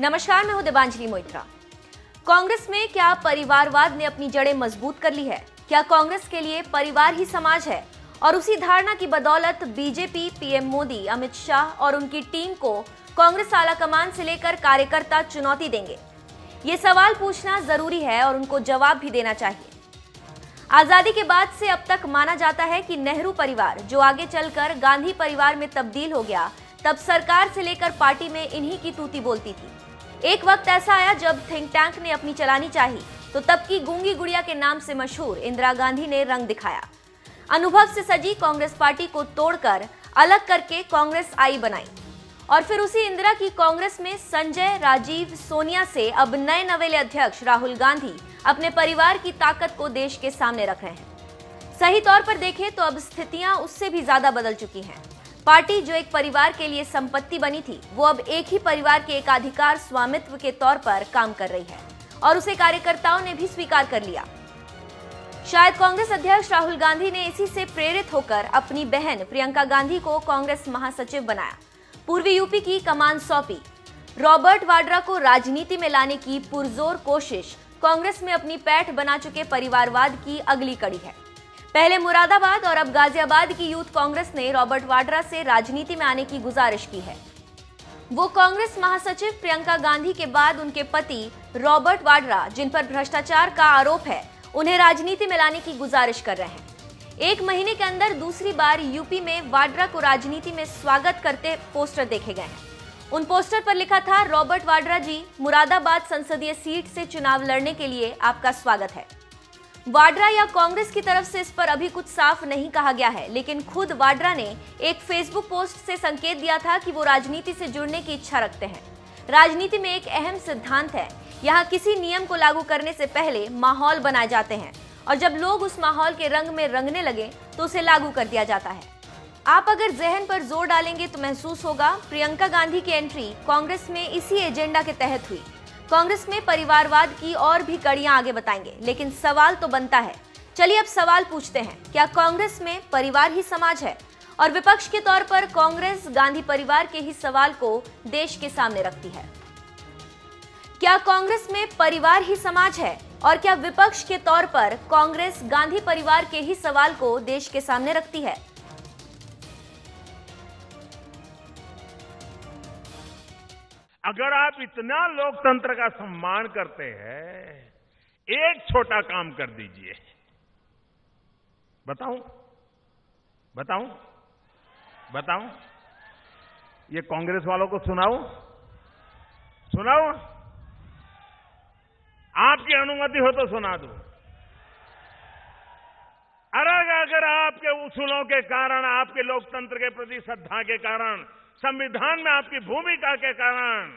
नमस्कार, मैं हूं दिबांजलि मोइत्रा। कांग्रेस में क्या परिवारवाद ने अपनी जड़ें मजबूत कर ली है? क्या कांग्रेस के लिए परिवार ही समाज है? और उसी धारणा की बदौलत बीजेपी, पीएम मोदी, अमित शाह और उनकी टीम को कांग्रेस आलाकमान से लेकर कार्यकर्ता चुनौती देंगे? ये सवाल पूछना जरूरी है और उनको जवाब भी देना चाहिए। आजादी के बाद से अब तक माना जाता है कि नेहरू परिवार, जो आगे चलकर गांधी परिवार में तब्दील हो गया, तब सरकार से लेकर पार्टी में इन्हीं की तूती बोलती थी। एक वक्त ऐसा आया जब थिंक टैंक ने अपनी चलानी चाही, तो तब की गूंगी गुड़िया के नाम से मशहूर इंदिरा गांधी ने रंग दिखाया। अनुभव से सजी कांग्रेस पार्टी को तोड़कर अलग करके कांग्रेस आई बनाई और फिर उसी इंदिरा की कांग्रेस में संजय, राजीव, सोनिया से अब नए नवेले अध्यक्ष राहुल गांधी अपने परिवार की ताकत को देश के सामने रख रहे हैं। सही तौर पर देखें तो अब स्थितियां उससे भी ज्यादा बदल चुकी हैं। पार्टी जो एक परिवार के लिए संपत्ति बनी थी, वो अब एक ही परिवार के एकाधिकार स्वामित्व के तौर पर काम कर रही है और उसे कार्यकर्ताओं ने भी स्वीकार कर लिया। शायद कांग्रेस अध्यक्ष राहुल गांधी ने इसी से प्रेरित होकर अपनी बहन प्रियंका गांधी को कांग्रेस महासचिव बनाया, पूर्वी यूपी की कमान सौंपी। रॉबर्ट वाड्रा को राजनीति में लाने की पुरजोर कोशिश कांग्रेस में अपनी पैठ बना चुके परिवारवाद की अगली कड़ी है। पहले मुरादाबाद और अब गाजियाबाद की यूथ कांग्रेस ने रॉबर्ट वाड्रा से राजनीति में आने की गुजारिश की है। वो कांग्रेस महासचिव प्रियंका गांधी के बाद उनके पति रॉबर्ट वाड्रा, जिन पर भ्रष्टाचार का आरोप है, उन्हें राजनीति में लाने की गुजारिश कर रहे हैं। एक महीने के अंदर दूसरी बार यूपी में वाड्रा को राजनीति में स्वागत करते पोस्टर देखे गए हैं। उन पोस्टर पर लिखा था, रॉबर्ट वाड्रा जी, मुरादाबाद संसदीय सीट से चुनाव लड़ने के लिए आपका स्वागत है। वाड्रा या कांग्रेस की तरफ से इस पर अभी कुछ साफ नहीं कहा गया है, लेकिन खुद वाड्रा ने एक फेसबुक पोस्ट से संकेत दिया था कि वो राजनीति से जुड़ने की इच्छा रखते हैं। राजनीति में एक अहम सिद्धांत है, यहाँ किसी नियम को लागू करने से पहले माहौल बनाए जाते हैं और जब लोग उस माहौल के रंग में रंगने लगे तो उसे लागू कर दिया जाता है। आप अगर जहन पर जोर डालेंगे तो महसूस होगा, प्रियंका गांधी की एंट्री कांग्रेस में इसी एजेंडा के तहत हुई। कांग्रेस में परिवारवाद की और भी कड़ियां आगे बताएंगे, लेकिन सवाल तो बनता है। चलिए अब सवाल पूछते हैं, क्या कांग्रेस में परिवार ही समाज है? और विपक्ष के तौर पर कांग्रेस गांधी परिवार के ही सवाल को देश के सामने रखती है। क्या कांग्रेस में परिवार ही समाज है? और क्या विपक्ष के तौर पर कांग्रेस गांधी परिवार के ही सवाल को देश के सामने रखती है? अगर आप इतना लोकतंत्र का सम्मान करते हैं, एक छोटा काम कर दीजिए। बताऊं? बताऊं? बताऊं? ये कांग्रेस वालों को सुनाऊं? सुनाऊं? आपकी अनुमति हो तो सुना दूं। अगर आपके उसूलों के कारण, आपके लोकतंत्र के प्रति श्रद्धा के कारण, संविधान में आपकी भूमिका के कारण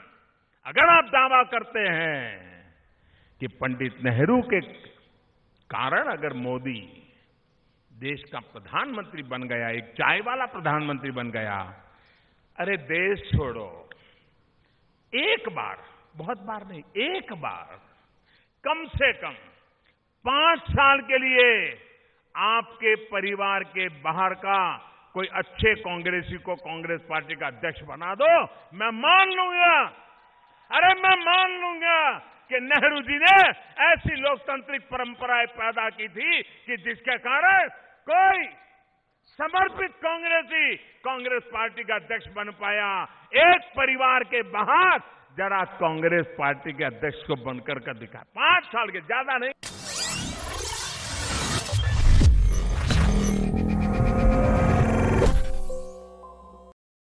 अगर आप दावा करते हैं कि पंडित नेहरू के कारण अगर मोदी देश का प्रधानमंत्री बन गया, एक चाय वाला प्रधानमंत्री बन गया, अरे देश छोड़ो, एक बार, बहुत बार नहीं, एक बार कम से कम 5 साल के लिए आपके परिवार के बाहर का कोई अच्छे कांग्रेसी को कांग्रेस पार्टी का अध्यक्ष बना दो, मैं मान लूंगा। अरे मैं मान लूंगा कि नेहरू जी ने ऐसी लोकतांत्रिक परंपराएं पैदा की थी कि जिसके कारण कोई समर्पित कांग्रेसी कांग्रेस पार्टी का अध्यक्ष बन पाया। एक परिवार के बाहर जरा कांग्रेस पार्टी के अध्यक्ष को बनकर दिखा, 5 साल के, ज्यादा नहीं।